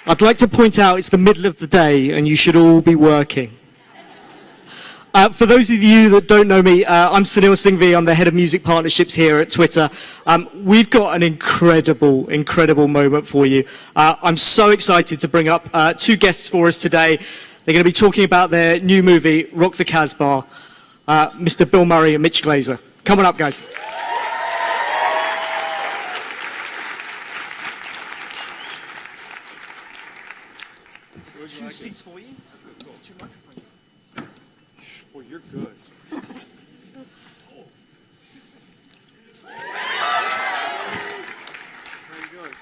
I'd like to point out it's the middle of the day and you should all be working. For those of you that don't know me, I'm Sunil Singhvi. I'm the head of music partnerships here at Twitter. We've got an incredible moment for you. I'm so excited to bring up two guests for us today. They're going to be talking about their new movie, Rock the Kasbah, Mr. Bill Murray and Mitch Glazer. Come on up, guys. Two seats for you. I've got two microphones. Well, you're good. How you doing?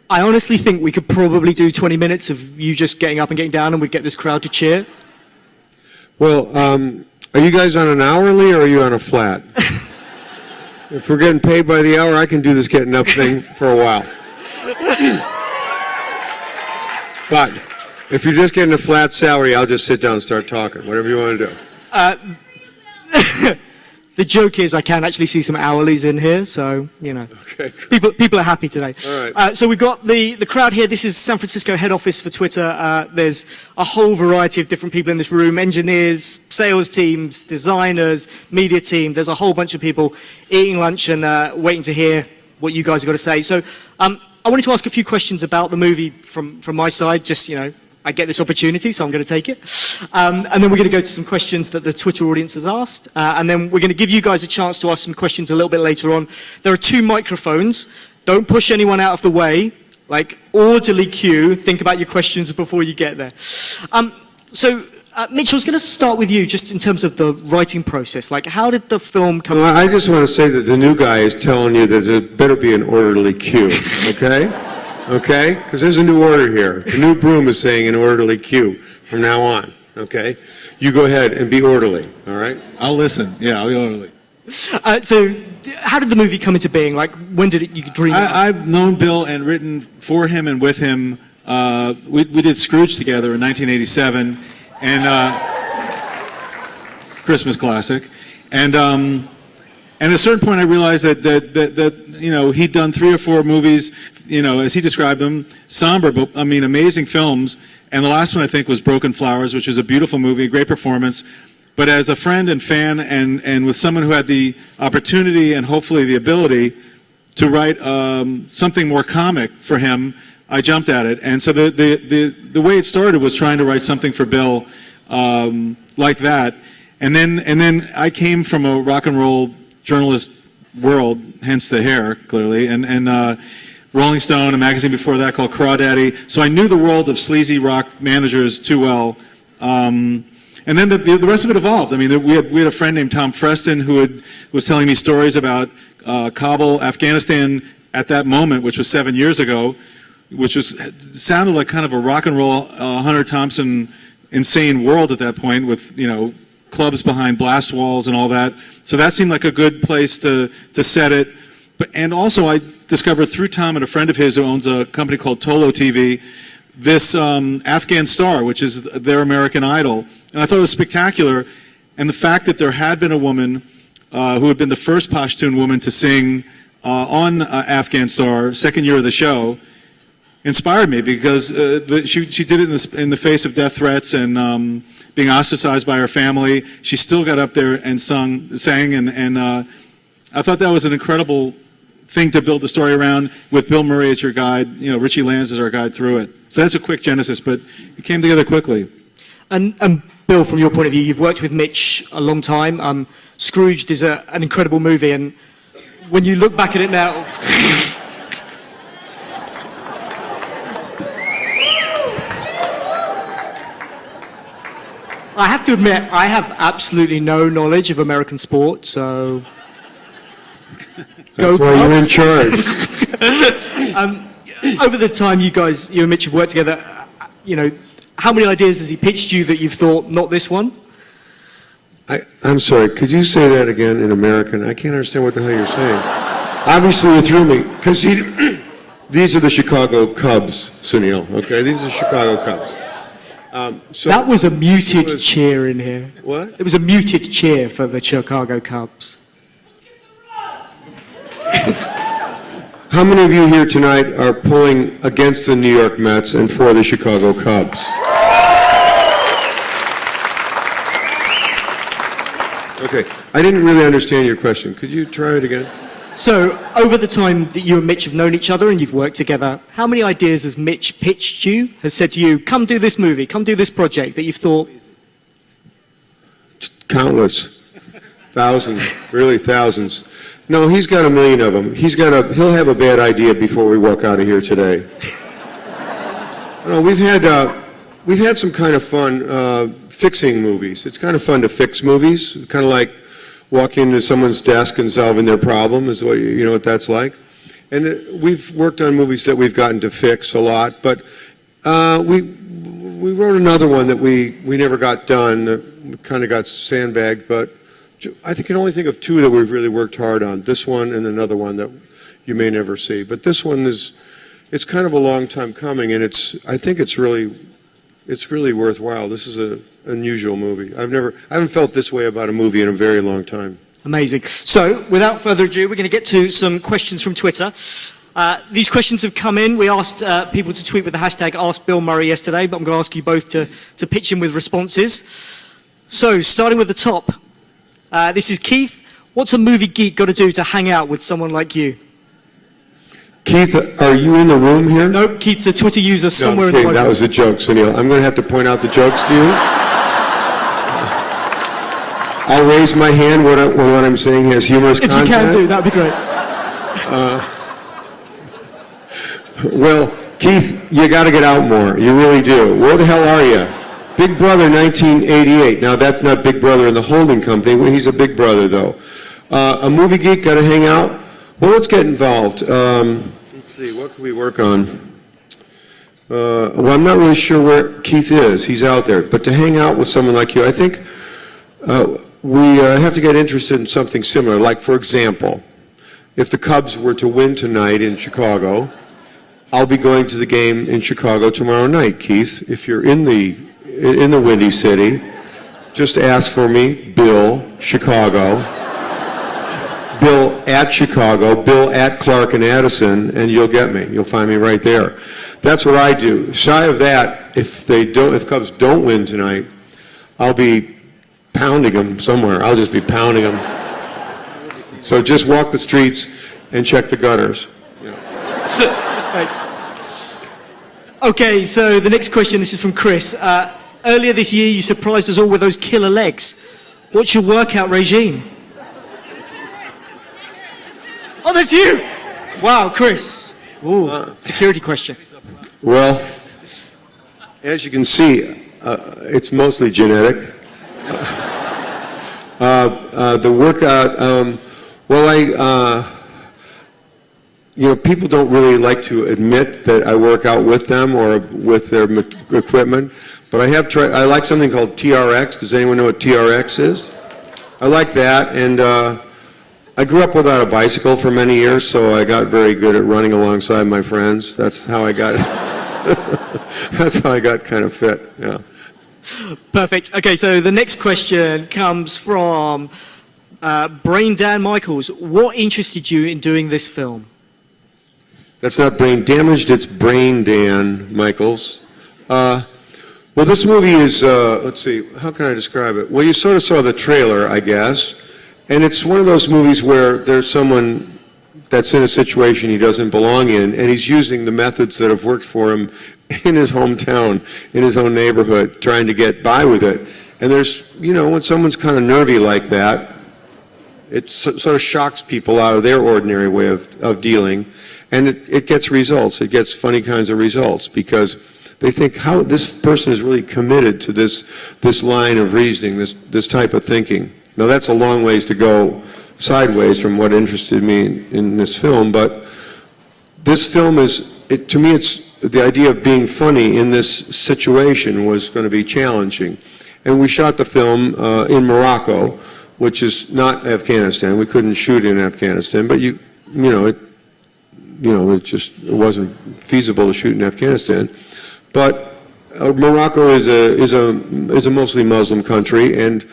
I honestly think we could probably do 20 minutes of you just getting up and getting down and we'd get this crowd to cheer. Well, are you guys on an hourly or are you on a flat? If we're getting paid by the hour, I can do this getting up thing for a while. But if you're just getting a flat salary, I'll just sit down and start talking, whatever you want to do. The joke is I can actually see some hourlies in here, so, you know, Okay, great. people are happy today. All right. So we've got the crowd here. This is San Francisco head office for Twitter. There's a whole variety of different people in this room, engineers, sales teams, designers, media team. There's a whole bunch of people eating lunch and waiting to hear what you guys have got to say. So I wanted to ask a few questions about the movie from my side, just, you know, I get this opportunity, so I'm going to take it. And then we're going to go to some questions that the Twitter audience has asked. And then we're going to give you guys a chance to ask some questions a little bit later on. There are two microphones. Don't push anyone out of the way. Like, orderly queue. Think about your questions before you get there. Mitch, I was going to start with you, just in terms of the writing process. Like, how did the film come? Well, I just want to say that the new guy is telling you that there better be an orderly queue, okay? Okay? Because there's a new order here. The new broom is saying an orderly queue from now on, okay? You go ahead and be orderly, all right? I'll listen. Yeah, I'll be orderly. So, how did the movie come into being? Like, when did you dream it up? I've known Bill and written for him and with him. We did Scrooge together in 1987, and Christmas classic. And at a certain point, I realized that you know, he'd done 3 or 4 movies, you know, as he described them, somber, but I mean, amazing films. And the last one, I think, was Broken Flowers, which was a beautiful movie, a great performance. But as a friend and fan, and with someone who had the opportunity and hopefully the ability to write something more comic for him, I jumped at it. And so the way it started was trying to write something for Bill like that. And then I came from a rock and roll journalist world, hence the hair, clearly, and Rolling Stone, a magazine before that called Crawdaddy. So I knew the world of sleazy rock managers too well. And then the rest of it evolved. I mean, we had a friend named Tom Freston who was telling me stories about Kabul, Afghanistan at that moment, which was 7 years ago, which sounded like kind of a rock and roll Hunter Thompson insane world at that point, with, you know, clubs behind blast walls and all that. So that seemed like a good place to set it. And also I discovered through Tom and a friend of his who owns a company called Tolo TV, this Afghan Star, which is their American Idol. And I thought it was spectacular. And the fact that there had been a woman who had been the first Pashtun woman to sing on Afghan Star, second year of the show, inspired me, because she did it in the face of death threats and being ostracized by her family. She still got up there and sang, and I thought that was an incredible thing to build the story around, with Bill Murray as your guide, you know, Richie Lanz as our guide through it. So that's a quick genesis, but it came together quickly. And Bill, from your point of view, you've worked with Mitch a long time. Scrooged is an incredible movie, and when you look back at it now, I have to admit, I have absolutely no knowledge of American sport, so That's why you're in charge. Over the time you and Mitch have worked together, you know, how many ideas has he pitched you that you've thought, not this one? I'm sorry, could you say that again in American? I can't understand what the hell you're saying. Obviously you threw me, because these are the Chicago Cubs, Sunil, okay? These are the Chicago Cubs. So that was a muted cheer in here. What? It was a muted cheer for the Chicago Cubs. How many of you here tonight are pulling against the New York Mets and for the Chicago Cubs? Okay, I didn't really understand your question. Could you try it again? So, over the time that you and Mitch have known each other and you've worked together, how many ideas has Mitch pitched you, has said to you, come do this movie, come do this project, that you've thought? Countless. Thousands, really thousands. No, he's got a million of them. He'll have a bad idea before we walk out of here today. No, we've had some kind of fun fixing movies. It's kind of fun to fix movies, kind of like walking into someone's desk and solving their problem is what you know what that's like. And we've worked on movies that we've gotten to fix a lot, but we wrote another one that we never got done, that kind of got sandbagged, but I can only think of two that we've really worked hard on. This one and another one that you may never see. But this one it's kind of a long time coming, and I think it's really worthwhile. This is an unusual movie. I haven't felt this way about a movie in a very long time. Amazing. So, without further ado, we're going to get to some questions from Twitter. These questions have come in. We asked people to tweet with the hashtag AskBillMurray yesterday, but I'm going to ask you both to pitch in with responses. So, starting with the top, this is Keith. What's a movie geek got to do to hang out with someone like you? Keith, are you in the room here? No, Keith's a Twitter user somewhere in the okay, program. that was a joke, Sunil. I'm going to have to point out the jokes to you. I'll raise my hand when what I'm saying has humorous content. If you can do, that'd be great. Well, Keith, you got to get out more. You really do. Where the hell are you? Big Brother 1988. Now, that's not Big Brother in the holding company. Well, he's a big brother, though. A movie geek, got to hang out? Well, let's get involved. Let's see, what can we work on? Well, I'm not really sure where Keith is. He's out there. But to hang out with someone like you, I think we have to get interested in something similar. Like, for example, if the Cubs were to win tonight in Chicago, I'll be going to the game in Chicago tomorrow night, Keith. If you're in the Windy City, just ask for me, Bill, Chicago. Bill at Chicago, Bill at Clark and Addison, and you'll get me. You'll find me right there. That's what I do. Shy of that, if Cubs don't win tonight, I'll be pounding them somewhere. I'll just be pounding them. So just walk the streets and check the gutters. Right. Okay, so the next question, this is from Chris. Earlier this year, you surprised us all with those killer legs. What's your workout regime? Oh, that's you! Wow, Chris. Ooh, security question. Well, as you can see, it's mostly genetic. The workout, people don't really like to admit that I work out with them or with their equipment, but I like something called TRX. Does anyone know what TRX is? I like that, and I grew up without a bicycle for many years, so I got very good at running alongside my friends. That's how I got that's how I got kind of fit, yeah. Perfect. Okay, so the next question comes from Brain Dan Michaels. What interested you in doing this film? That's not brain damaged, it's Brain Dan Michaels. Well, this movie is, let's see, how can I describe it? Well, you sort of saw the trailer, I guess. And it's one of those movies where there's someone that's in a situation he doesn't belong in, and he's using the methods that have worked for him in his hometown, in his own neighborhood, trying to get by with it. And there's, when someone's kind of nervy like that, it sort of shocks people out of their ordinary way of dealing, and it gets results. It gets funny kinds of results, because they think, how this person is really committed to this line of reasoning, this type of thinking. Now, that's a long ways to go sideways from what interested me in this film, but this film to me, it's the idea of being funny in this situation was going to be challenging. And we shot the film in Morocco, which is not Afghanistan. We couldn't shoot in Afghanistan, but it wasn't feasible to shoot in Afghanistan. But Morocco is a mostly Muslim country, and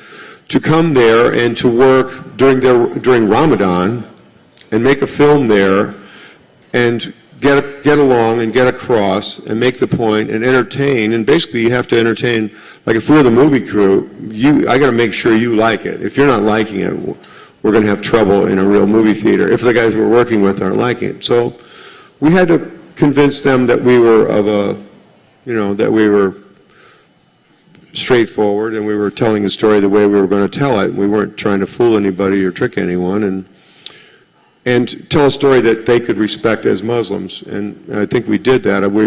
to come there and to work during Ramadan and make a film there and get along and get across and make the point and entertain. And basically, you have to entertain. Like if we're the movie crew, I got to make sure you like it. If you're not liking it, we're going to have trouble in a real movie theater if the guys we're working with aren't liking it. So we had to convince them that we were that we were straightforward and we were telling the story the way we were going to tell it. We weren't trying to fool anybody or trick anyone, and tell a story that they could respect as Muslims. And I think we did that. We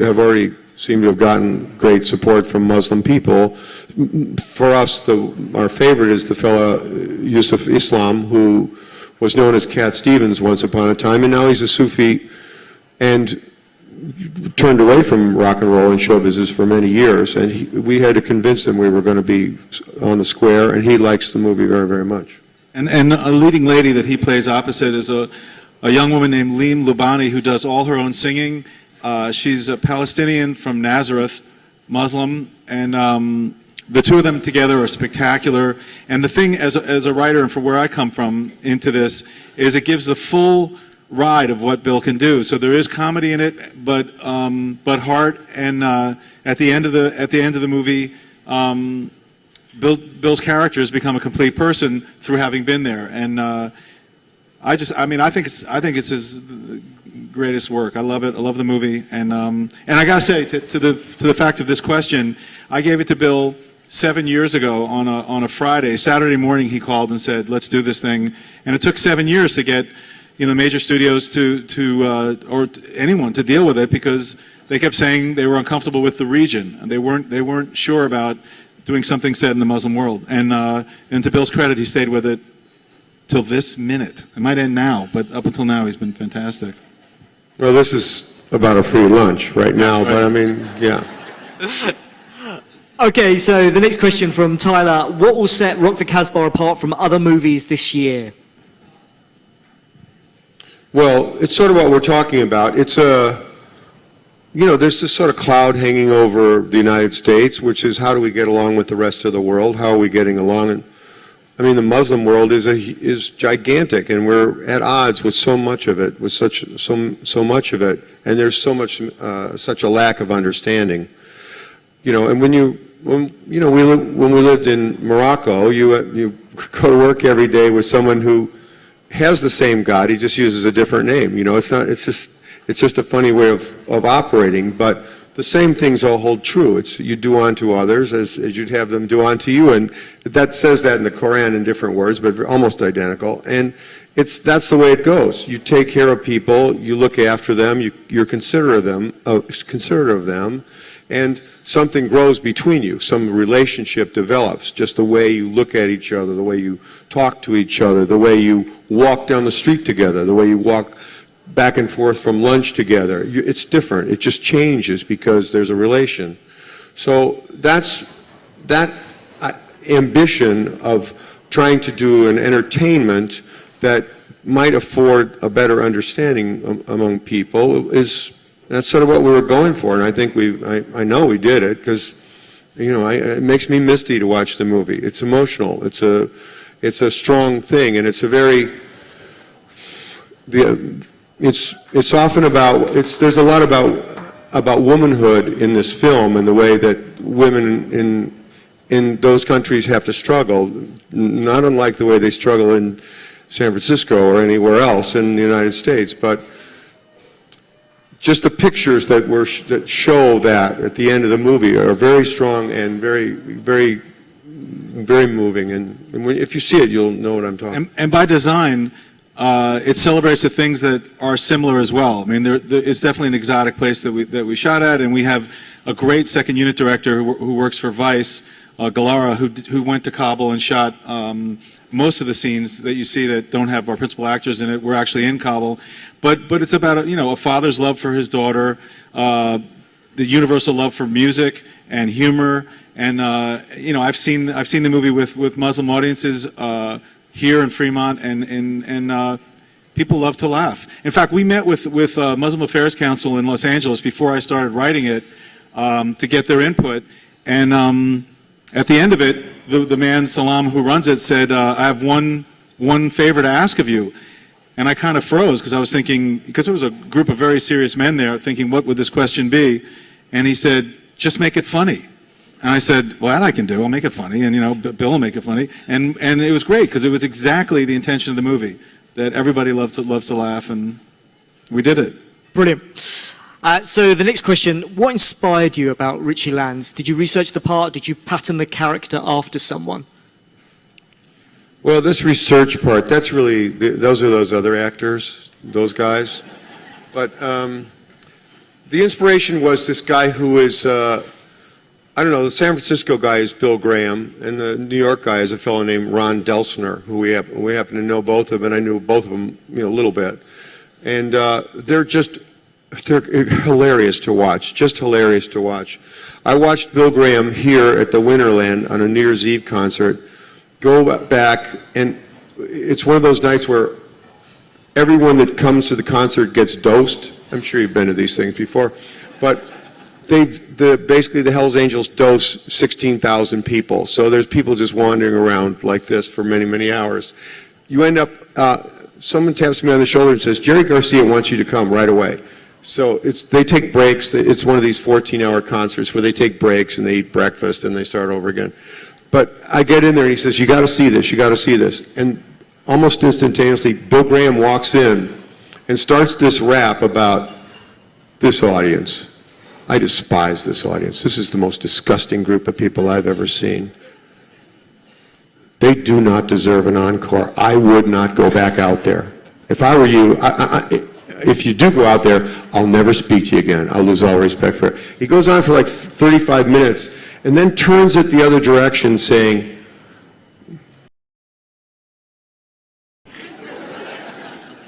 have already seemed to have gotten great support from Muslim people. For us, our favorite is the fellow Yusuf Islam, who was known as Cat Stevens once upon a time, and now he's a Sufi and turned away from rock and roll and show business for many years. And we had to convince him we were going to be on the square, and he likes the movie very, very much. And a leading lady that he plays opposite is a young woman named Leem Lubani, who does all her own singing. She's a Palestinian from Nazareth, Muslim, and the two of them together are spectacular. And the thing, as a writer, and for where I come from into this, is it gives the full ride of what Bill can do. So there is comedy in it, but heart. And at the end of the movie, Bill's character has become a complete person through having been there. And I think it's his greatest work. I love it. I love the movie. And I gotta say, to the fact of this question, I gave it to Bill 7 years ago on a Friday. Saturday morning, he called and said, "Let's do this thing." And it took 7 years to get major studios or anyone to deal with it, because they kept saying they were uncomfortable with the region and they weren't sure about doing something set in the Muslim world. And to Bill's credit, he stayed with it till this minute. It might end now, but up until now, he's been fantastic. Well, this is about a free lunch right now, but I mean, yeah. Okay, so the next question from Tyler. What will set Rock the Kasbah apart from other movies this year? Well, it's sort of what we're talking about. It's there's this sort of cloud hanging over the United States, which is how do we get along with the rest of the world? How are we getting along? And I mean, the Muslim world is gigantic, and we're at odds with so much of it, with so much of it, and there's such a lack of understanding. And when we lived in Morocco, you go to work every day with someone who has the same God, he just uses a different name. It's just a funny way of operating, but the same things all hold true. It's you do unto others as you'd have them do unto you, and that says that in the Quran in different words, but almost identical. And that's the way it goes. You take care of people, you look after them, you're considerate of them, and something grows between you. Some relationship develops. Just the way you look at each other, the way you talk to each other, the way you walk down the street together, the way you walk back and forth from lunch together. It's different. It just changes because there's a relation. So that ambition of trying to do an entertainment that might afford a better understanding among people that's sort of what we were going for. And I think I know we did it, because it makes me misty to watch the movie. It's emotional. It's a strong thing, and it's a very it's often there's a lot about womanhood in this film, and the way that women in those countries have to struggle, not unlike the way they struggle in San Francisco or anywhere else in the United States. But just the pictures that show that at the end of the movie are very strong and very, very, very moving. And if you see it, you'll know what I'm talking about. And by design, it celebrates the things that are similar as well. I mean, it's definitely an exotic place that we shot at, and we have a great second unit director who works for Vice, Galara, who went to Kabul and shot most of the scenes that you see that don't have our principal actors in it. We're actually in Kabul, but it's about a father's love for his daughter, the universal love for music and humor, and I've seen the movie with Muslim audiences here in Fremont, and people love to laugh. In fact, we met with Muslim Affairs Council in Los Angeles before I started writing it to get their input, and at the end of it, the man Salam who runs it said, "I have one favor to ask of you." And I kind of froze because I was thinking, because there was a group of very serious men there thinking, what would this question be? And he said, just make it funny. And I said, well, that I can do. I'll make it funny. And, you know, Bill will make it funny. And it was great because it was exactly the intention of the movie, that everybody loves to laugh, and we did it. Brilliant. So the next question, what inspired you about Richie Lanz? Did you research the part? Did you pattern the character after someone? Well, this research part, that's really, those are those other actors, those guys. But the inspiration was this guy who is, I don't know, the San Francisco guy is Bill Graham, and the New York guy is a fellow named Ron Delsener, who we happen to know both of them, and I knew both of them, you know, a little bit. And they're hilarious to watch, just hilarious to watch. I watched Bill Graham here at the Winterland on a New Year's Eve concert, go back, and it's one of those nights where everyone that comes to the concert gets dosed. I'm sure you've been to these things before, but basically the Hells Angels dose 16,000 people. So there's people just wandering around like this for many, many hours. You end up, someone taps me on the shoulder and says, Jerry Garcia wants you to come right away. So they take breaks. It's one of these 14-hour concerts where they take breaks and they eat breakfast and they start over again. But I get in there and he says, you got to see this, you got to see this. And almost instantaneously, Bill Graham walks in and starts this rap about this audience. I despise this audience. This is the most disgusting group of people I've ever seen. They do not deserve an encore. I would not go back out there. If I were you, if you do go out there, I'll never speak to you again. I'll lose all respect for it. He goes on for like 35 minutes and then turns it the other direction saying,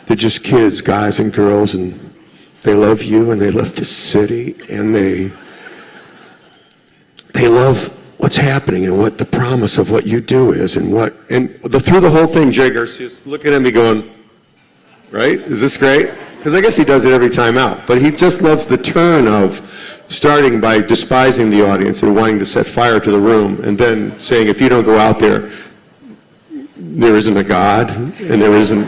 they're just kids, guys and girls, and they love you and they love the city and they love what's happening and what the promise of what you do is and through the whole thing, Jay Garcia's looking at me going, right? Is this great? Because I guess he does it every time out, but he just loves the turn of starting by despising the audience and wanting to set fire to the room and then saying, if you don't go out there, there isn't a God and there isn't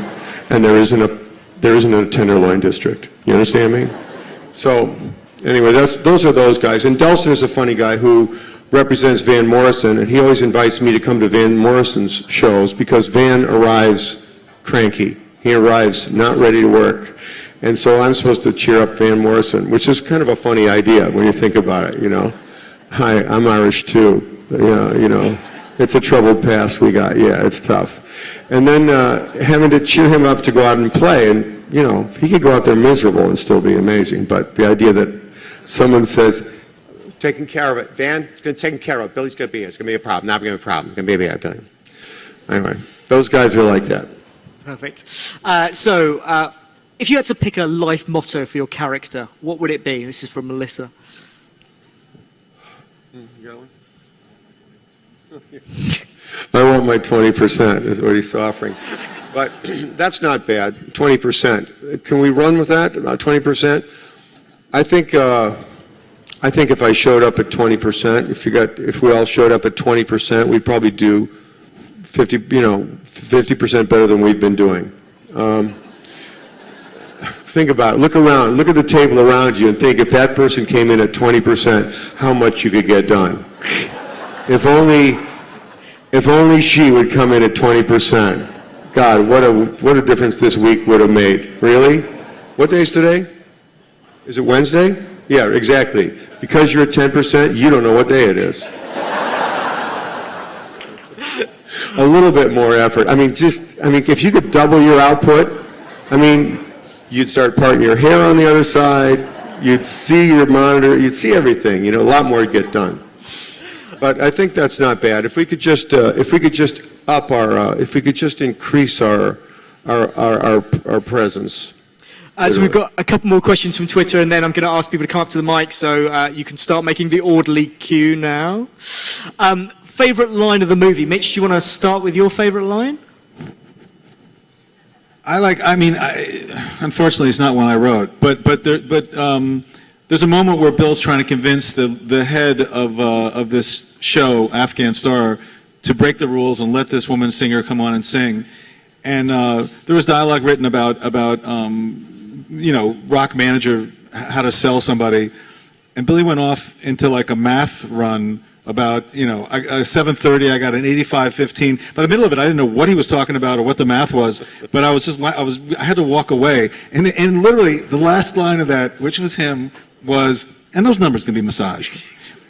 a Tenderloin district. You understand me? So anyway, those are those guys. And Delsener's a funny guy who represents Van Morrison, and he always invites me to come to Van Morrison's shows because Van arrives cranky. He arrives not ready to work. And so I'm supposed to cheer up Van Morrison, which is kind of a funny idea when you think about it, you know. Hi, I'm Irish too. You know, it's a troubled past we got. Yeah, it's tough. And then having to cheer him up to go out and play, and, you know, he could go out there miserable and still be amazing. But the idea that someone says, taking care of it, Van, taking care of it, Billy's going to be here. It's going to be a problem. Not going to be a problem. It's going to be a Billy. Anyway, those guys are like that. Perfect. So if you had to pick a life motto for your character, what would it be? This is from Melissa. You got one? I want my 20% is what he's offering. But that's not bad, 20%. Can we run with that, about 20%? I think if I showed up at 20%, if we all showed up at 20%, we'd probably do 50% better than we've been doing. Think about it. Look around. Look at the table around you and think if that person came in at 20%, how much you could get done. If only she would come in at 20%. God, what a difference this week would have made. Really? What day is today? Is it Wednesday? Yeah, exactly. Because you're at 10%, you don't know what day it is. A little bit more effort. I mean, if you could double your output, you'd start parting your hair on the other side, you'd see your monitor, you'd see everything, a lot more would get done. But I think that's not bad. If we could just increase our presence. So we've got a couple more questions from Twitter, and then I'm going to ask people to come up to the mic, so you can start making the orderly queue now. Favorite line of the movie? Mitch, do you want to start with your favorite line? Unfortunately, it's not one I wrote, but there's a moment where Bill's trying to convince the head of this show, Afghan Star, to break the rules and let this woman singer come on and sing. and there was dialogue written about rock manager, how to sell somebody, and Billy went off into like a math run about 7:30. I got an 85-15. By the middle of it, I didn't know what he was talking about or what the math was, but I had to walk away, and literally the last line of that, which was him, was, and those numbers can be massaged.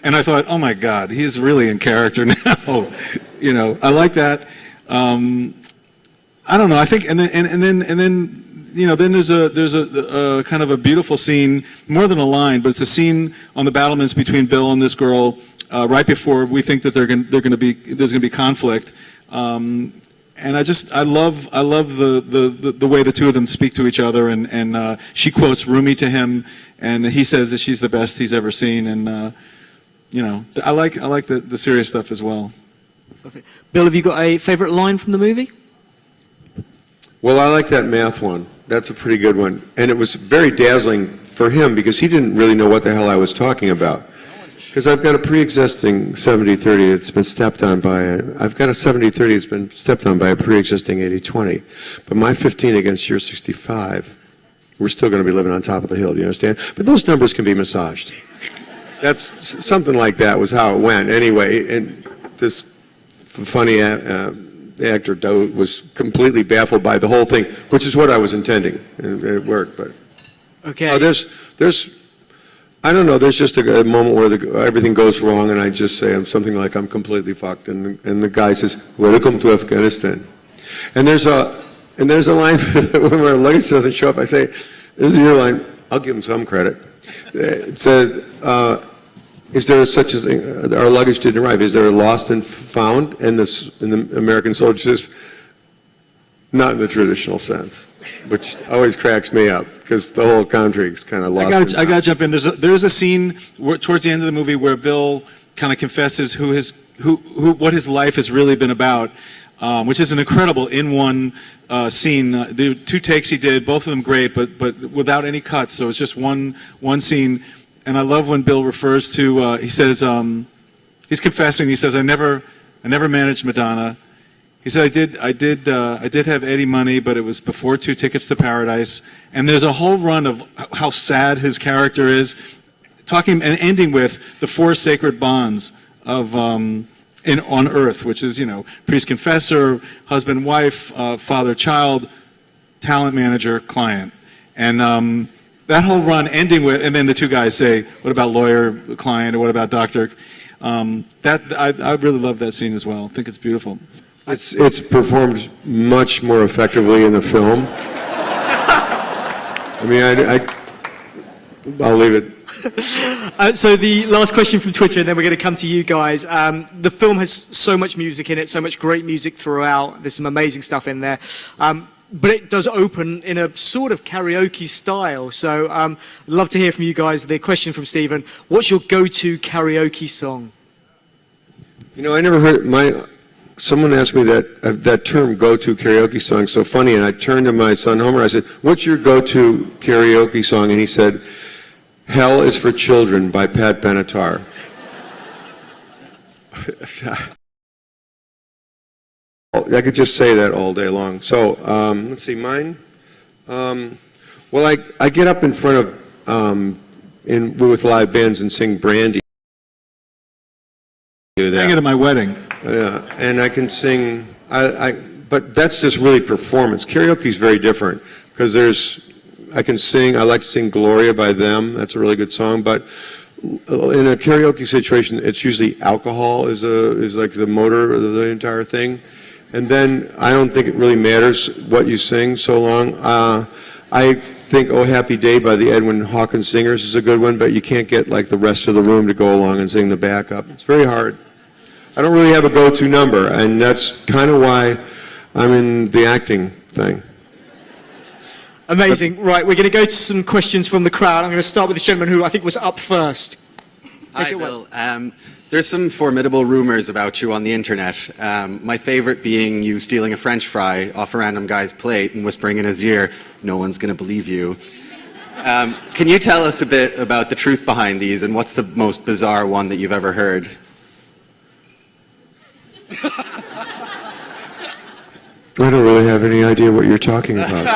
And I thought, oh my God, he's really in character now. I like that. I don't know. I think, and then then there's a kind of a beautiful scene, more than a line, but it's a scene on the battlements between Bill and this girl right before we think that there's going to be conflict. And I love the way the two of them speak to each other, and she quotes Rumi to him, and he says that she's the best he's ever seen, and I like the serious stuff as well. Perfect. Bill, have you got a favorite line from the movie? Well, I like that math one. That's a pretty good one. And it was very dazzling for him because he didn't really know what the hell I was talking about. Because I've got a pre-existing 70-30 that's been stepped on by I've got a 70-30 that's been stepped on by a pre-existing 80-20. But my 15 against your 65, we're still going to be living on top of the hill, do you understand? But those numbers can be massaged. That's something like that was how it went. Anyway, and this funny actor was completely baffled by the whole thing, which is what I was intending, and it worked. But okay, there's I don't know. There's just a moment where everything goes wrong, and I just say something like I'm completely fucked, and the guy says, "Welcome to Afghanistan," and there's a line when our luggage doesn't show up. I say, "This is your line." I'll give him some credit. It says, is there such a thing? Our luggage didn't arrive. Is there a lost and found? And the American soldier says, not in the traditional sense, which always cracks me up because the whole country is kind of lost. I got to jump in. There's a scene towards the end of the movie where Bill kind of confesses what his life has really been about, which is an incredible in-one scene. The 2 takes he did, both of them great, but without any cuts. So it's just one scene. And I love when Bill refers to. He says he's confessing. He says, "I never managed Madonna." He said, I did have Eddie money, but it was before 2 Tickets to Paradise." And there's a whole run of how sad his character is, talking and ending with the 4 sacred bonds of on earth, which is priest confessor, husband wife, father child, talent manager client, and that whole run ending with, and then the 2 guys say, "What about lawyer client, or what about doctor?" I really love that scene as well. I think it's beautiful. It's performed much more effectively in the film. I mean, I'll leave it. So the last question from Twitter, and then we're going to come to you guys. The film has so much music in it, so much great music throughout. There's some amazing stuff in there. But it does open in a sort of karaoke style. So I'd love to hear from you guys. The question from Stephen: what's your go-to karaoke song? I never heard someone asked me that term "go-to karaoke song" so funny, and I turned to my son Homer. I said, "What's your go-to karaoke song?" And he said, "Hell is for Children" by Pat Benatar. I could just say that all day long. So let's see, mine. Well, I get up in front of with live bands and sing Brandy. Sang it at my wedding. Yeah, and I can sing. But that's just really performance. Karaoke is very different because I can sing. I like to sing "Gloria" by Them. That's a really good song. But in a karaoke situation, it's usually alcohol is like the motor of the entire thing. And then I don't think it really matters what you sing so long. I think "Oh Happy Day" by the Edwin Hawkins Singers is a good one, but you can't get like the rest of the room to go along and sing the backup. It's very hard. I don't really have a go-to number, and that's kind of why I'm in the acting thing. Amazing. Right, we're going to go to some questions from the crowd. I'm going to start with this gentleman who I think was up first. Hi, Bill. There's some formidable rumors about you on the internet. My favorite being you stealing a French fry off a random guy's plate and whispering in his ear, "No one's going to believe you." Can you tell us a bit about the truth behind these, and what's the most bizarre one that you've ever heard? I don't really have any idea what you're talking about.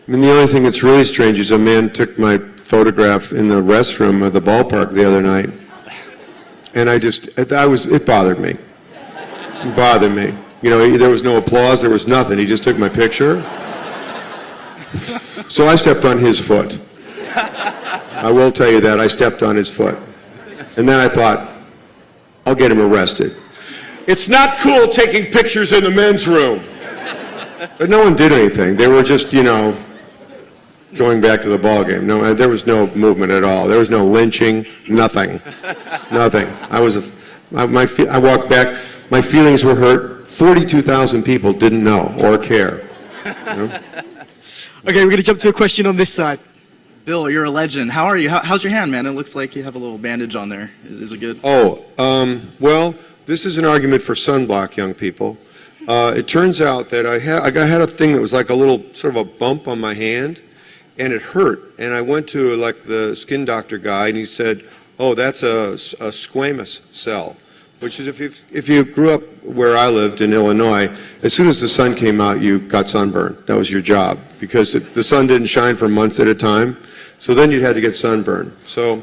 I mean, the only thing that's really strange is a man took my photograph in the restroom of the ballpark the other night, and it bothered me. It bothered me. You know, there was no applause, there was nothing. He just took my picture. So I stepped on his foot. I will tell you that, I stepped on his foot. And then I thought, I'll get him arrested. It's not cool taking pictures in the men's room. But no one did anything. They were just, you know, going back to the ball game. No, there was no movement at all. There was no lynching, nothing. Nothing. I walked back, my feelings were hurt. 42,000 people didn't know or care. You know? Okay, we're going to jump to a question on this side. Bill, you're a legend. How are you? How's your hand, man? It looks like you have a little bandage on there. Is it good? Well, this is an argument for sunblock, young people. It turns out that I had a thing that was like a little sort of a bump on my hand, and it hurt. And I went to like the skin doctor guy, and he said, "Oh, that's a squamous cell," which is if you grew up where I lived in Illinois, as soon as the sun came out, you got sunburned. That was your job because the sun didn't shine for months at a time. So then you had to get sunburn. So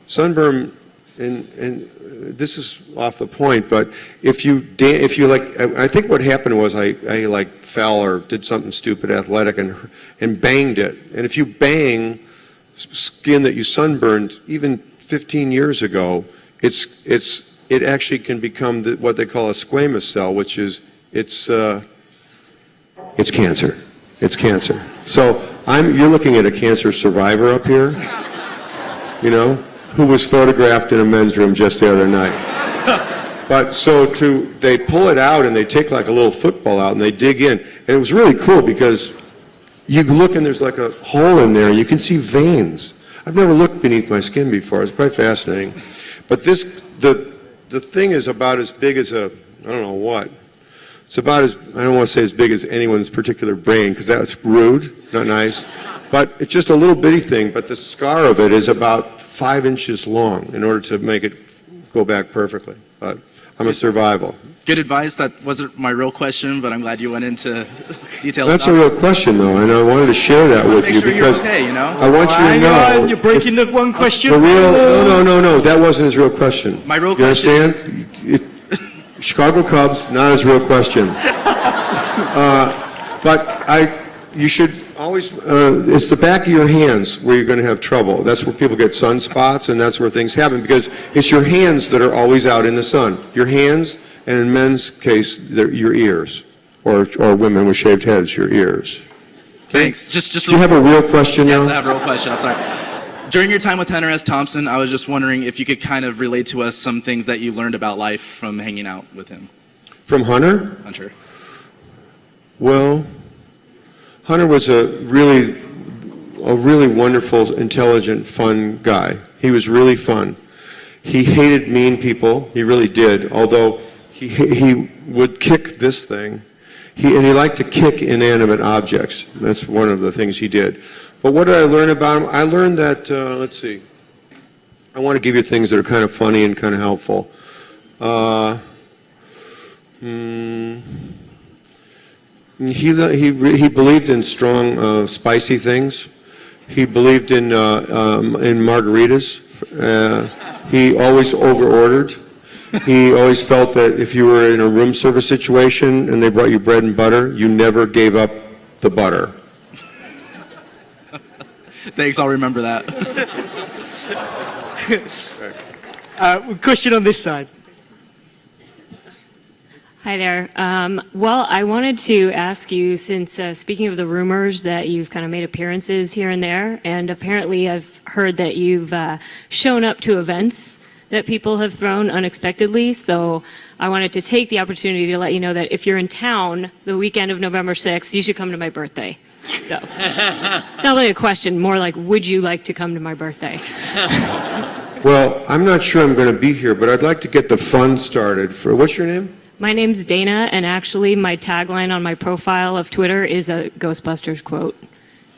sunburn, and this is off the point, but if you like, I think what happened was I like fell or did something stupid athletic and banged it. And if you bang skin that you sunburned even 15 years ago, it actually can become what they call a squamous cell, which is it's cancer. It's cancer. So you're looking at a cancer survivor up here, you know, who was photographed in a men's room just the other night. But they pull it out and they take like a little football out and they dig in. And it was really cool because you look and there's like a hole in there and you can see veins. I've never looked beneath my skin before. It's quite fascinating. But the thing is about as big as I don't know what. It's about I don't want to say as big as anyone's particular brain, because that's rude, not nice. But it's just a little bitty thing, but the scar of it is about 5 inches long in order to make it go back perfectly. But I'm a survival. Good advice. That wasn't my real question, but I'm glad you went into detail. That's a real question, though, and I wanted to share that with you because okay, you know? I want you to know. You're breaking the one question. No, that wasn't his real question. My real you question understand? Chicago Cubs, not his real question. But you should always, it's the back of your hands where you're going to have trouble. That's where people get sunspots, and that's where things happen, because it's your hands that are always out in the sun. Your hands, and in men's case, your ears, or women with shaved heads, your ears. Thanks. Do you have a real question now? Yes, I have a real question. I'm sorry. During your time with Hunter S. Thompson, I was just wondering if you could kind of relate to us some things that you learned about life from hanging out with him. From Hunter? Hunter. Well, Hunter was a really wonderful, intelligent, fun guy. He was really fun. He hated mean people. He really did. Although he would kick this thing. And he liked to kick inanimate objects. That's one of the things he did. But what did I learn about him? I learned that, let's see. I want to give you things that are kind of funny and kind of helpful. He believed in strong, spicy things. He believed in margaritas. He always over-ordered. He always felt that if you were in a room service situation and they brought you bread and butter, you never gave up the butter. Thanks, I'll remember that. Question on this side. Hi there. Well, I wanted to ask you, since speaking of the rumors that you've kind of made appearances here and there, and apparently I've heard that you've shown up to events that people have thrown unexpectedly, so I wanted to take the opportunity to let you know that if you're in town the weekend of November 6th, you should come to my birthday. So, it's not really a question, more like, would you like to come to my birthday? Well, I'm not sure I'm going to be here, but I'd like to get the fun started. What's your name? My name's Dana, and actually my tagline on my profile of Twitter is a Ghostbusters quote.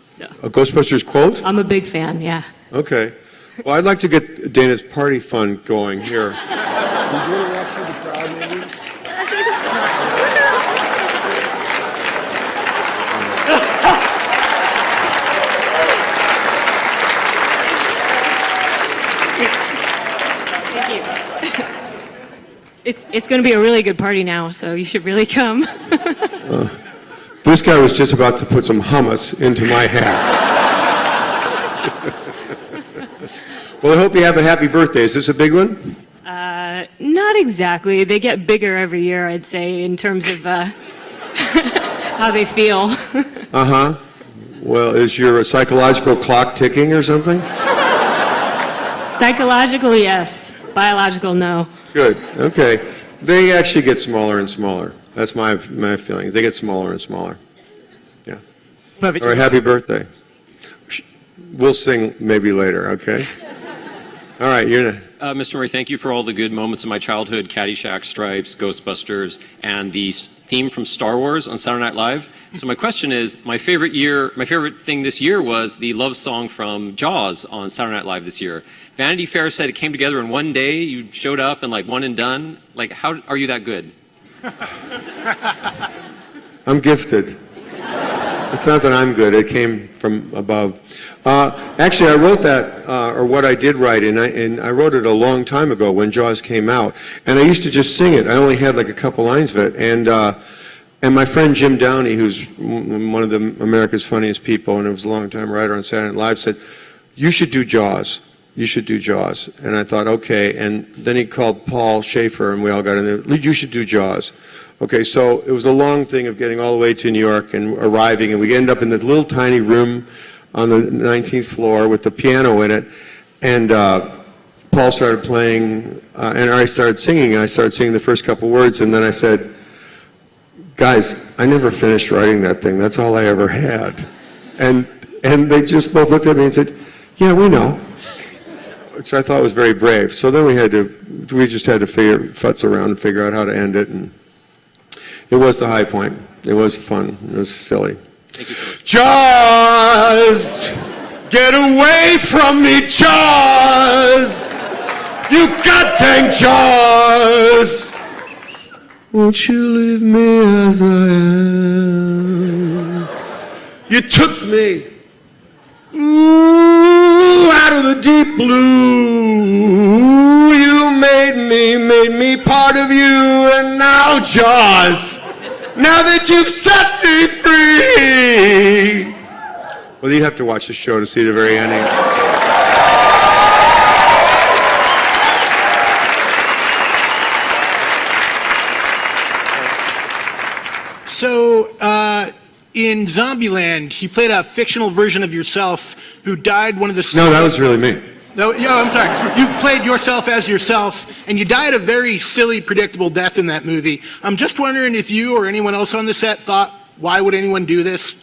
So, A Ghostbusters quote? I'm a big fan, yeah. Okay. Well, I'd like to get Dana's party fun going here. you want to walk through the crowd, maybe? Thank you. It's going to be a really good party now, so you should really come. This guy was just about to put some hummus into my hat. Well, I hope you have a happy birthday. Is this a big one? Not exactly. They get bigger every year, I'd say, in terms of how they feel. Uh-huh. Well, is your psychological clock ticking or something? Psychological, yes. Biological, no. Good. Okay. They actually get smaller and smaller. That's my feelings. They get smaller and smaller. Yeah. Perfect. All right, happy birthday. We'll sing maybe later, okay? All right, you're Mr. Murray, thank you for all the good moments in my childhood, Caddyshack, Stripes, Ghostbusters, and the theme from Star Wars on Saturday Night Live. So my question is, my favorite thing this year was the love song from Jaws on Saturday Night Live this year. Vanity Fair said it came together in one day, you showed up and like one and done. Like, how are you that good? I'm gifted. It's not that I'm good. It came from above. Actually, I wrote that, or what I did write, and I wrote it a long time ago when Jaws came out. And I used to just sing it. I only had like a couple lines of it. And my friend Jim Downey, who's one of America's funniest people, and was a long-time writer on Saturday Night Live, said, "You should do Jaws. You should do Jaws." And I thought, okay. And then he called Paul Schaefer, and we all got in there. "You should do Jaws." Okay, so it was a long thing of getting all the way to New York and arriving, and we ended up in the little tiny room on the 19th floor with the piano in it. And Paul started playing, and I started singing, and I started singing the first couple words, and then I said, "Guys, I never finished writing that thing. That's all I ever had." And they just both looked at me and said, "Yeah, we know," which I thought was very brave. So then we just had to futz around and figure out how to end it, and it was the high point. It was fun. It was silly. Thank you so much. Jaws! Get away from me, Jaws! You goddamn Jaws! Won't you leave me as I am? You took me, ooh, out of the deep blue. You made me part of you, and now, Jaws, now that you've set me free. Well, you have to watch the show to see the very ending. So, in Zombieland, you played a fictional version of yourself who died one of the... No, that was really me. No, yeah, I'm sorry. You played yourself as yourself, and you died a very silly, predictable death in that movie. I'm just wondering if you or anyone else on the set thought, why would anyone do this?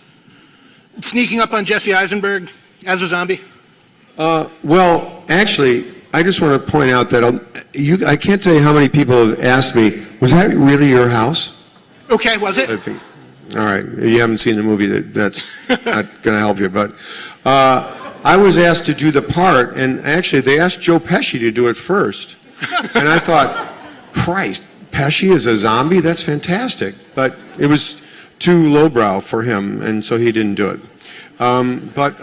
Sneaking up on Jesse Eisenberg as a zombie? Well, actually, I just want to point out that I can't tell you how many people have asked me, was that really your house? Okay, was it? I think, all right, you haven't seen the movie, that's not going to help you, but I was asked to do the part, and actually they asked Joe Pesci to do it first. And I thought, Christ, Pesci is a zombie? That's fantastic. But it was too lowbrow for him, and so he didn't do it. But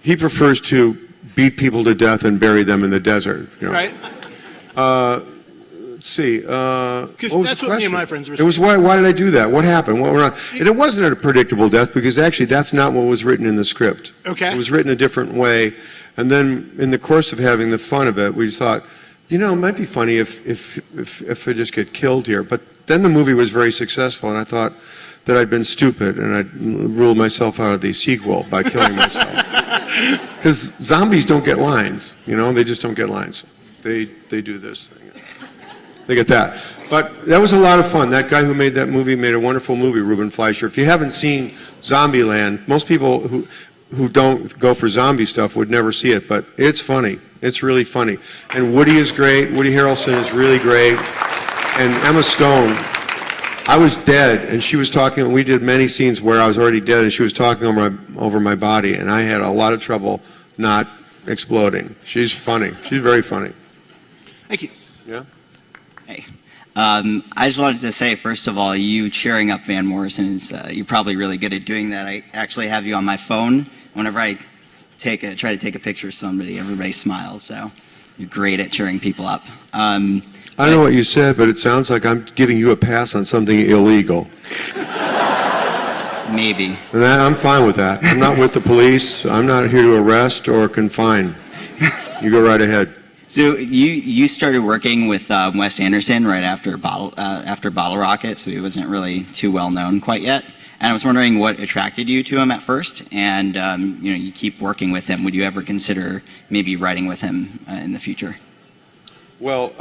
he prefers to beat people to death and bury them in the desert. You know? Right. Let's see. What was that's the what me question? and my friends were It was why did I do that? What happened? What went on? And it wasn't a predictable death because actually that's not what was written in the script. Okay. It was written a different way. And then in the course of having the fun of it, we just thought, you know, it might be funny if I just get killed here. But then the movie was very successful, and I thought that I'd been stupid and I'd ruled myself out of the sequel by killing myself. Because zombies don't get lines, you know, they just don't get lines. They do this thing. They get that. But that was a lot of fun. That guy who made that movie made a wonderful movie, Ruben Fleischer. If you haven't seen Zombieland, most people who don't go for zombie stuff would never see it, but it's funny. It's really funny. And Woody is great. Woody Harrelson is really great. And Emma Stone, I was dead, and she was talking, we did many scenes where I was already dead, and she was talking over my body, and I had a lot of trouble not exploding. She's funny. She's very funny. Thank you. Yeah? Hey. I just wanted to say, first of all, you cheering up Van Morrison is, you're probably really good at doing that. I actually have you on my phone. Whenever I try to take a picture of somebody, everybody smiles, so you're great at cheering people up. I don't know what you said, but it sounds like I'm giving you a pass on something illegal. Maybe. And I'm fine with that. I'm not with the police. I'm not here to arrest or confine. You go right ahead. So you started working with Wes Anderson right after Bottle Rocket, so he wasn't really too well known quite yet. And I was wondering what attracted you to him at first, and you keep working with him. Would you ever consider maybe writing with him in the future? Well,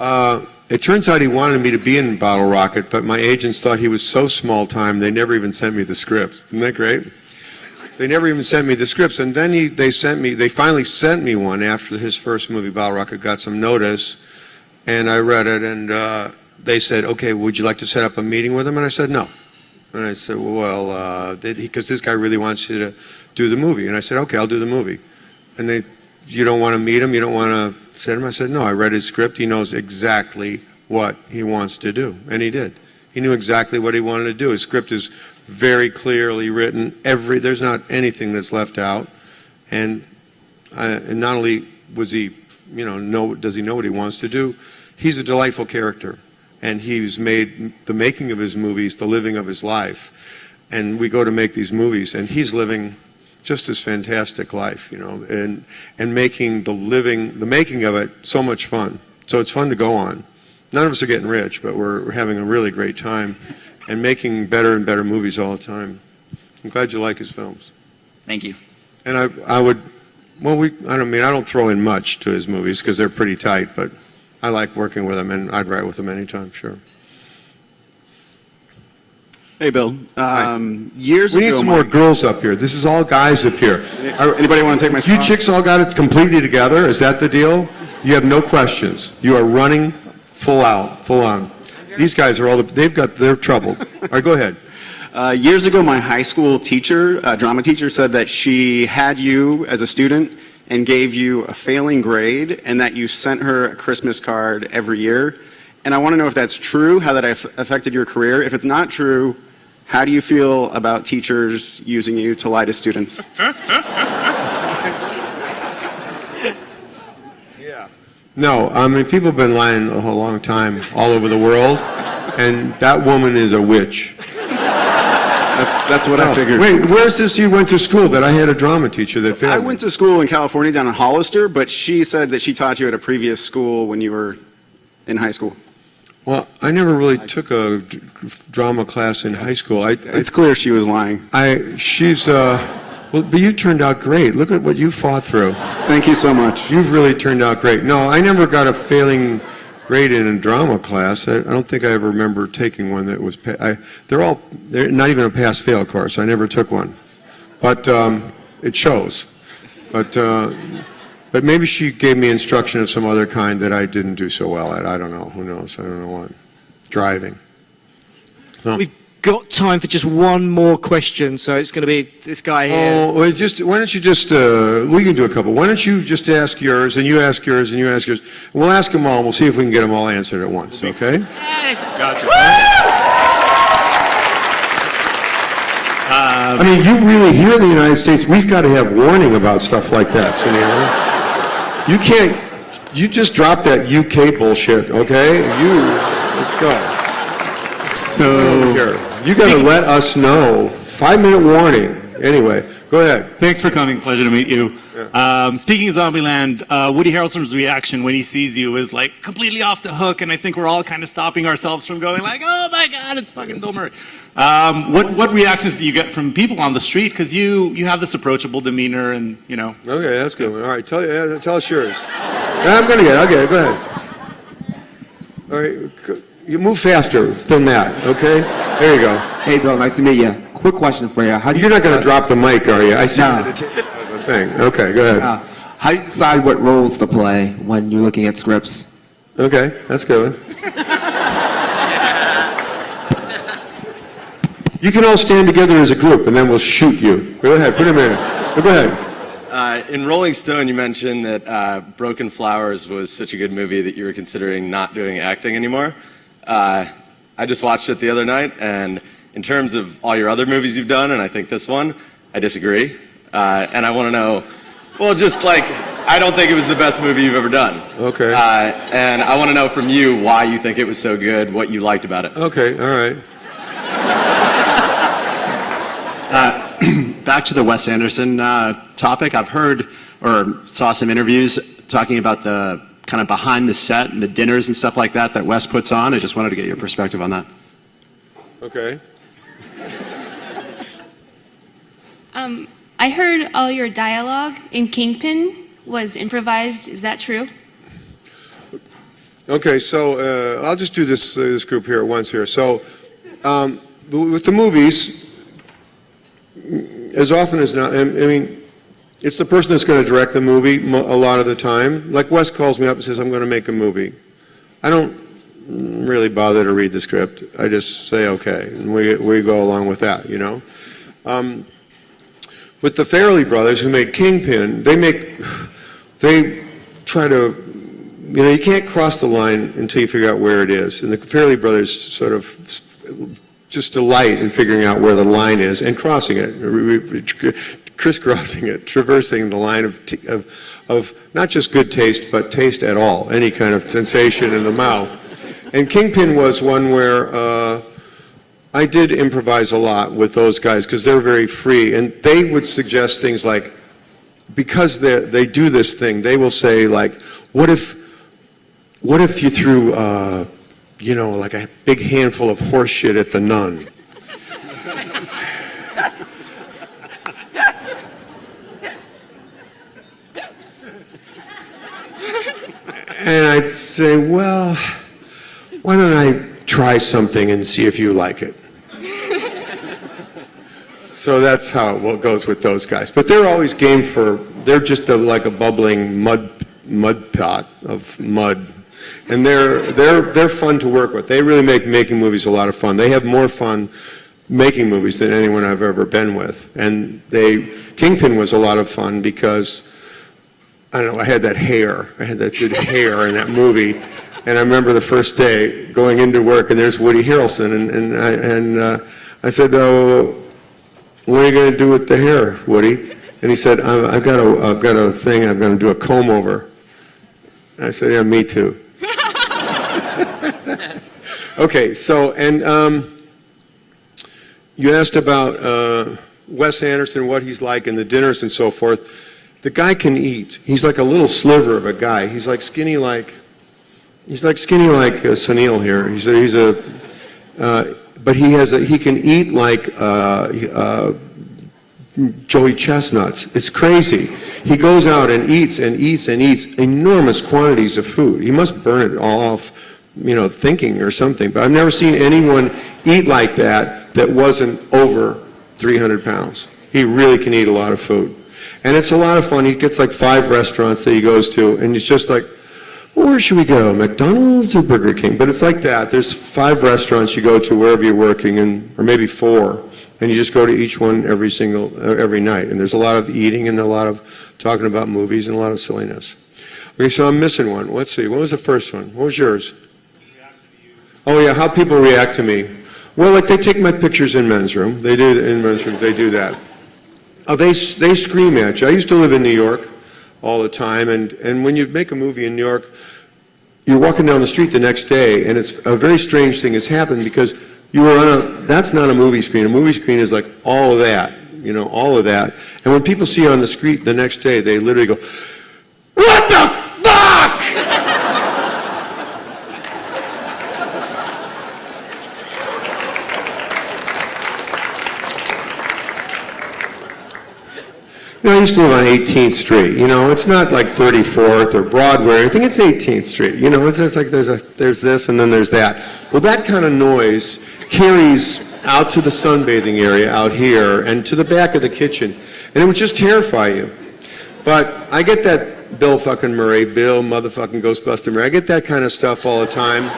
it turns out he wanted me to be in Bottle Rocket, but my agents thought he was so small time they never even sent me the scripts. Isn't that great? They never even sent me the scripts, and then they finally sent me one after his first movie, Bottle Rocket, got some notice, and I read it, and they said, okay, would you like to set up a meeting with him? And I said, no. And I said, well, because this guy really wants you to do the movie. And I said, okay, I'll do the movie. And you don't want to meet him? You don't want to set him? I said, no, I read his script. He knows exactly what he wants to do. And he did. He knew exactly what he wanted to do. His script is very clearly written. There's not anything that's left out. And not only was he, does he know what he wants to do, he's a delightful character. And he's made the making of his movies the living of his life. And we go to make these movies, and he's living just this fantastic life, and making the making of it so much fun. So it's fun to go on. None of us are getting rich, but we're having a really great time and making better and better movies all the time. I'm glad you like his films. Thank you. And I don't throw in much to his movies because they're pretty tight, but I like working with him, and I'd write with him anytime, sure. Hey, Bill. Years ago, We need some more girls up here. This is all guys up here. Anybody want to take my spot? You chicks all got it completely together? Is that the deal? You have no questions. You are running full out, full on. These guys are they're troubled. All right, go ahead. Years ago, my high school teacher, drama teacher, said that she had you as a student and gave you a failing grade, and that you sent her a Christmas card every year. And I want to know if that's true, how that affected your career. If it's not true, how do you feel about teachers using you to lie to students? No, I mean, people have been lying a whole long time all over the world, and that woman is a witch. That's what I figured. Wait, where's this you went to school that I had a drama teacher that failed I me? went to school in California down in Hollister, but she said that she taught you at a previous school when you were in high school. Well, I never really took a drama class in high school. It's clear she was lying. But you turned out great. Look at what you fought through. Thank you so much. You've really turned out great. No, I never got a failing grade in a drama class. I don't think I ever remember taking one that was. They're not even a pass-fail course. I never took one, but it shows. But maybe she gave me instruction of some other kind that I didn't do so well at. I don't know. Who knows? I don't know what. Driving. No. We've got time for just one more question, so it's going to be this guy here. Oh, well, why don't you just, we can do a couple. Why don't you just ask yours, and you ask yours, and you ask yours. We'll ask them all, and we'll see if we can get them all answered at once, okay? Yes! Gotcha. I mean, you really, here in the United States, we've got to have warning about stuff like that, Sunil. You can't, you just drop that UK bullshit, okay? Let's go. So, You got to let us know. 5-minute warning. Anyway, go ahead. Thanks for coming. Pleasure to meet you. Speaking of Zombieland, Woody Harrelson's reaction when he sees you is like completely off the hook, and I think we're all kind of stopping ourselves from going like, "Oh my God, it's fucking Bill Murray." What reactions do you get from people on the street? Because you have this approachable demeanor, and Okay, that's good. All right, tell us yours. I'm gonna get it. Okay, go ahead. All right, you move faster than that. Okay, there you go. Hey, Bill, nice to meet you. Quick question for you. How do you You're not going to decide- drop the mic, are you? I see No. the thing. Okay, go ahead. How do you decide what roles to play when you're looking at scripts? Okay, that's good. You can all stand together as a group, and then we'll shoot you. Go ahead, put him in. Go ahead. in Rolling Stone, you mentioned that Broken Flowers was such a good movie that you were considering not doing acting anymore. I just watched it the other night, and in terms of all your other movies you've done, and I think this one, I disagree. And I want to know, well, just like, I don't think it was the best movie you've ever done. Okay. And I want to know from you why you think it was so good, what you liked about it. Okay, all right. Back to the Wes Anderson topic. I've heard or saw some interviews talking about the kind of behind the set and the dinners and stuff like that Wes puts on. I just wanted to get your perspective on that. Okay. I heard all your dialogue in Kingpin was improvised. Is that true? Okay, so I'll just do this group here at once here. So with the movies, as often as not, I mean, it's the person that's going to direct the movie a lot of the time. Like Wes calls me up and says, I'm going to make a movie. I don't really bother to read the script. I just say, okay, and we go along with that, you know. With the Farrelly brothers who made Kingpin, they try to, you know, you can't cross the line until you figure out where it is. And the Farrelly brothers sort of just delight in figuring out where the line is and crossing it, crisscrossing it, traversing the line of not just good taste, but taste at all, any kind of sensation in the mouth. And Kingpin was one where I did improvise a lot with those guys because they're very free, and they would suggest things like, because they do this thing, they will say like, what if you threw, you know, like a big handful of horse shit at the nun? And I'd say, well, why don't I try something and see if you like it? So that's how it goes with those guys. But they're always game for, they're just like a bubbling mud pot of mud. And they're fun to work with. They really make making movies a lot of fun. They have more fun making movies than anyone I've ever been with. And Kingpin was a lot of fun because, I don't know, I had that hair. I had that good hair in that movie. And I remember the first day going into work, and there's Woody Harrelson, and I said, "Oh, what are you going to do with the hair, Woody?" And he said, "I've got a thing. I'm going to do a comb over." And I said, "Yeah, me too." Okay, so and you asked about Wes Anderson, what he's like in the dinners and so forth. The guy can eat. He's like a little sliver of a guy. He's like skinny like. He's like skinny like Sunil here. But he can eat like Joey Chestnuts. It's crazy. He goes out and eats and eats and eats enormous quantities of food. He must burn it all off, you know, thinking or something. But I've never seen anyone eat like that wasn't over 300 pounds. He really can eat a lot of food. And it's a lot of fun. He gets like 5 restaurants that he goes to, and he's just like, well, where should we go? McDonald's or Burger King? But it's like that. There's 5 restaurants you go to wherever you're working, or maybe 4, and you just go to each one every night. And there's a lot of eating and a lot of talking about movies and a lot of silliness. Okay, so I'm missing one. Let's see. What was the first one? What was yours? Oh yeah, how people react to me. Well, like they take my pictures in men's room. They do in men's room. They do that. Oh, they scream at you. I used to live in New York all the time, and when you make a movie in New York, you're walking down the street the next day, and it's a very strange thing has happened because you were on that's not a movie screen. A movie screen is like all of that, you know, all of that. And when people see you on the street the next day, they literally go, "What the fuck?" You know, I used to live on 18th Street. You know, it's not like 34th or Broadway. I think it's 18th Street. You know, it's just like there's this and then there's that. Well, that kind of noise carries out to the sunbathing area out here and to the back of the kitchen, and it would just terrify you. But I get that Bill fucking Murray, Bill motherfucking Ghostbuster Murray. I get that kind of stuff all the time,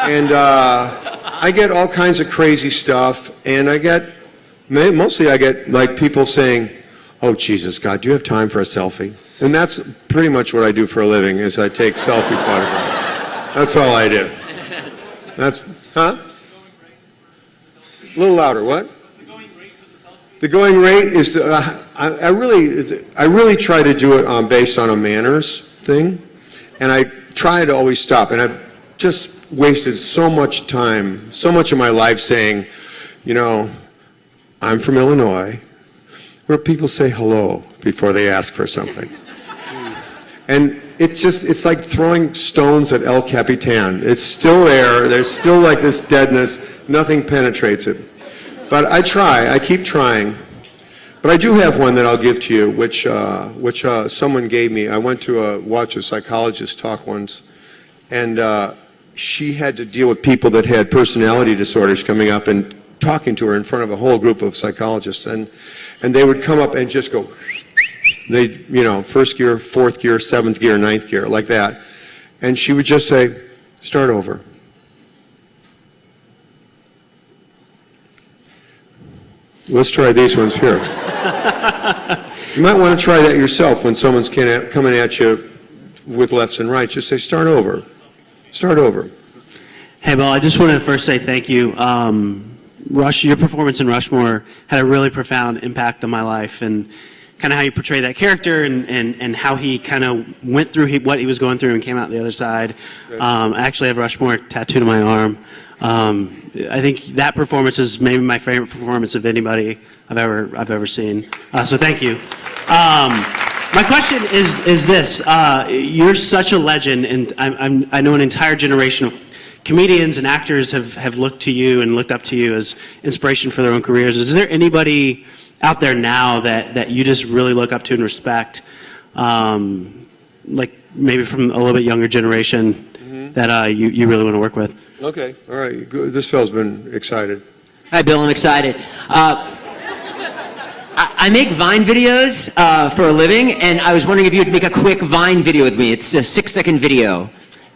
and I get all kinds of crazy stuff, and mostly I get like people saying, oh, Jesus, God, do you have time for a selfie? And that's pretty much what I do for a living, is I take selfie photographs. That's all I do. That's, huh? A little louder, what? The going rate is, I really try to do it based on a manners thing, and I try to always stop, and I've just wasted so much time, so much of my life saying, you know, I'm from Illinois, where people say hello before they ask for something. And it's like throwing stones at El Capitan. It's still there, there's still like this deadness, nothing penetrates it. But I keep trying. But I do have one that I'll give to you, which someone gave me. I went to watch a psychologist talk once, and she had to deal with people that had personality disorders coming up and talking to her in front of a whole group of psychologists, and they would come up and just go, first gear, fourth gear, seventh gear, ninth gear, like that, and she would just say, start over. Let's try these ones here. You might want to try that yourself when someone's coming at you with lefts and rights. Just say, start over. Start over. Hey, Bill, I just wanted to first say thank you. Your performance in Rushmore had a really profound impact on my life, and kind of how you portray that character and how he kind of went through what he was going through and came out the other side. I actually have Rushmore tattooed on my arm. I think that performance is maybe my favorite performance of anybody I've ever seen. So thank you. My question is this: you're such a legend, and I know an entire generation of comedians and actors have looked to you and looked up to you as inspiration for their own careers. Is there anybody out there now that you just really look up to and respect, like maybe from a little bit younger generation, that you really want to work with? Okay, all right. Good. This fellow's been excited. Hi, Bill. I'm excited. I make Vine videos for a living, and I was wondering if you would make a quick Vine video with me. It's a 6-second video,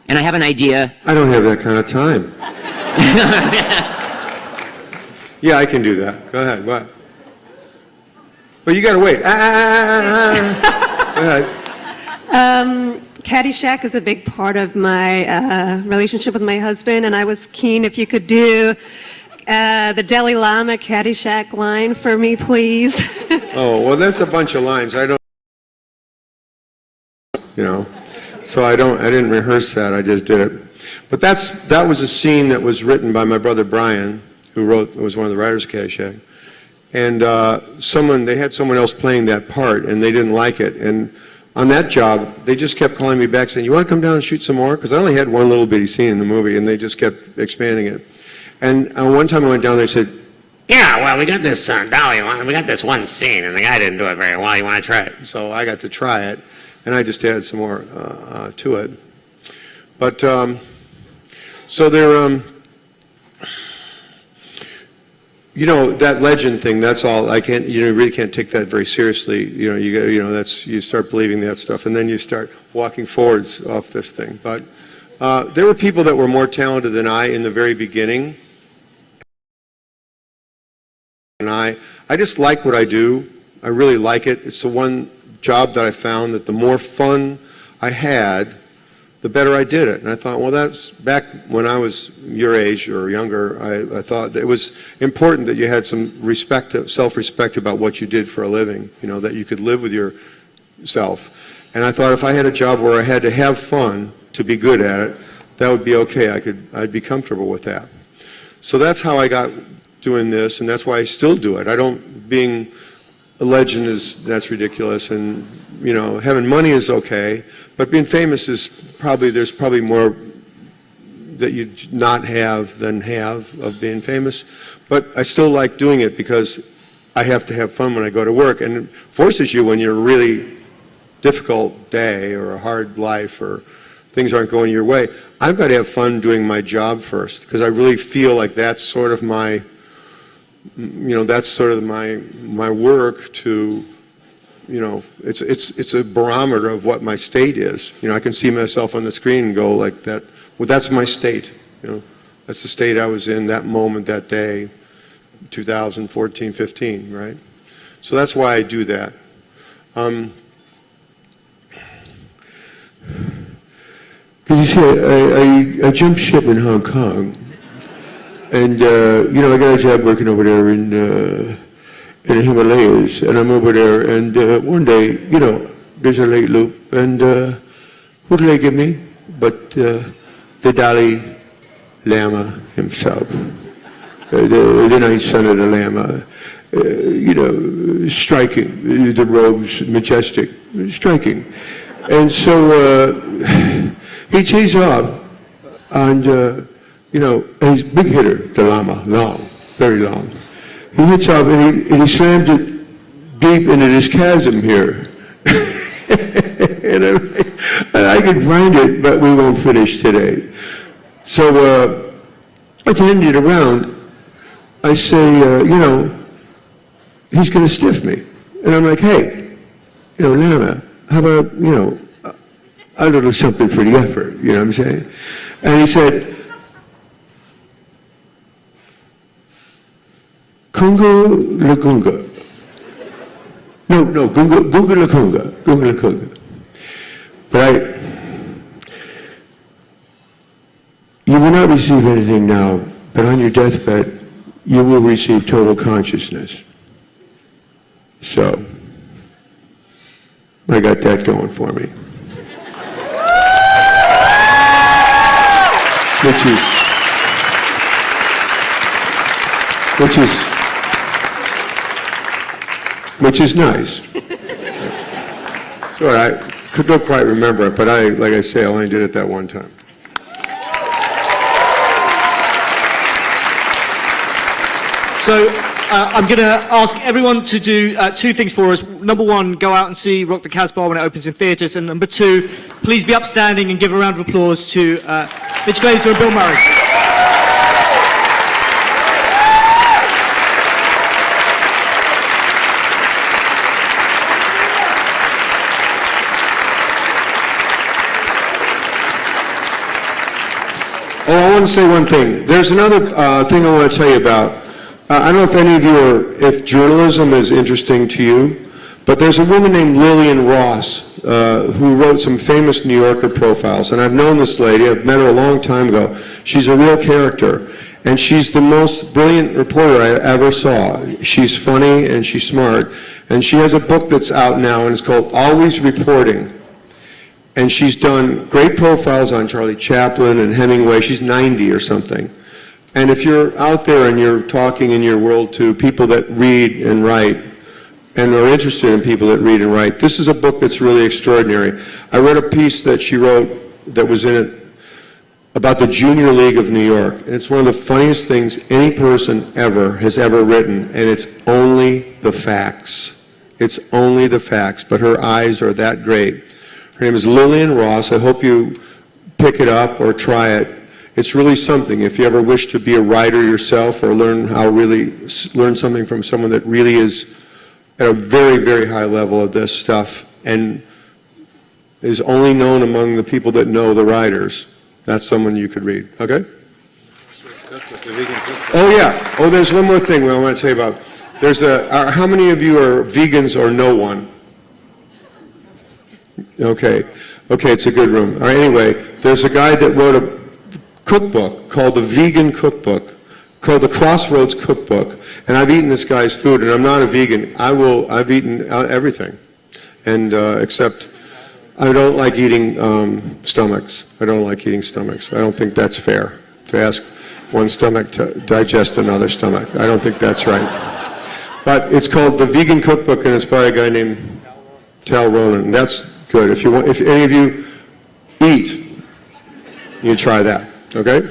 and I have an idea. I don't have that kind of time. Yeah, I can do that. Go ahead. What? But you got to wait. Go ahead. Caddyshack is a big part of my relationship with my husband, and I was keen if you could do the Dalai Lama Caddyshack line for me, please. Oh, well, that's a bunch of lines. I don't, so I didn't rehearse that. I just did it. But that was a scene that was written by my brother Brian, who was one of the writers of Caddyshack. And they had someone else playing that part, and they didn't like it. And on that job, they just kept calling me back saying, you want to come down and shoot some more? Because I only had one little bitty scene in the movie, and they just kept expanding it. And one time I went down there and said, yeah, well, we got this Dolly, we got this one scene, and the guy didn't do it very well. You want to try it? So I got to try it, and I just added some more to it. But, so they're, that legend thing, that's all. You really can't take that very seriously. You start believing that stuff, and then you start walking forwards off this thing. But there were people that were more talented than I in the very beginning. And I just like what I do. I really like it. It's the one job that I found that the more fun I had, the better I did it. And I thought, well, that's back when I was your age or younger, I thought that it was important that you had some respect, self-respect about what you did for a living, that you could live with yourself. And I thought if I had a job where I had to have fun to be good at it, that would be okay. I'd be comfortable with that. So that's how I got doing this, and that's why I still do it. Being a legend that's ridiculous, and having money is okay, but being famous there's probably more that you not have than have of being famous. But I still like doing it because I have to have fun when I go to work, and it forces you when you're a really difficult day or a hard life or things aren't going your way. I've got to have fun doing my job first, because I really feel like that's sort of my my work to, it's a barometer of what my state is. I can see myself on the screen and go like that, well, that's my state. That's the state I was in that moment, that day, 2014, 15, right? So that's why I do that. Because you see, I jumped ship in Hong Kong, and I got a job working over there in the Himalayas, and I'm over there, and one day, there's a late loop, and who do they give me? But the Dalai Lama himself, the ninth son of the Lama, striking, the robes, majestic, striking. And so he takes off, and, he's a big hitter, the Lama, long, very long. He hits off, and he slams it deep into this chasm here. and I can find it, but we won't finish today. So at the end of the round, I say, he's going to stiff me. And I'm like, hey, Lama, how about, a little something for the effort, you know what I'm saying? And he said, Kunga la Kunga. No, Gunga la Kunga. Gunga la Kunga. But you will not receive anything now, but on your deathbed, you will receive total consciousness. So, I got that going for me. Which is nice. So I don't quite remember it, but like I say, I only did it that one time. So I'm going to ask everyone to do two things for us. Number one, go out and see Rock the Kasbah when it opens in theatres. And number two, please be upstanding and give a round of applause to Mitch Glazer and Bill Murray. Oh, I want to say one thing. There's another thing I want to tell you about. I don't know if any of you if journalism is interesting to you, but there's a woman named Lillian Ross who wrote some famous New Yorker profiles, and I've known this lady. I've met her a long time ago. She's a real character, and she's the most brilliant reporter I ever saw. She's funny and she's smart, and she has a book that's out now, and it's called Always Reporting. And she's done great profiles on Charlie Chaplin and Hemingway. She's 90 or something. And if you're out there and you're talking in your world to people that read and write and are interested in people that read and write, this is a book that's really extraordinary. I read a piece that she wrote that was in it about the Junior League of New York. And it's one of the funniest things any person has ever written. And it's only the facts. It's only the facts. But her eyes are that great. Her name is Lillian Ross. I hope you pick it up or try it. It's really something. If you ever wish to be a writer yourself or learn something from someone that really is at a very, very high level of this stuff and is only known among the people that know the writers, that's someone you could read. Okay? Oh, yeah. Oh, there's one more thing I want to tell you about. How many of you are vegans or no one? Okay, it's a good room. All right, anyway, there's a guy that wrote a cookbook called the Vegan Cookbook, called the Crossroads Cookbook, and I've eaten this guy's food, and I'm not a vegan. I've eaten everything, and except I don't like eating stomachs. I don't like eating stomachs. I don't think that's fair to ask one stomach to digest another stomach. I don't think that's right. But it's called the Vegan Cookbook, and it's by a guy named Tal Ronan. That's good. If any of you eat, you try that, okay?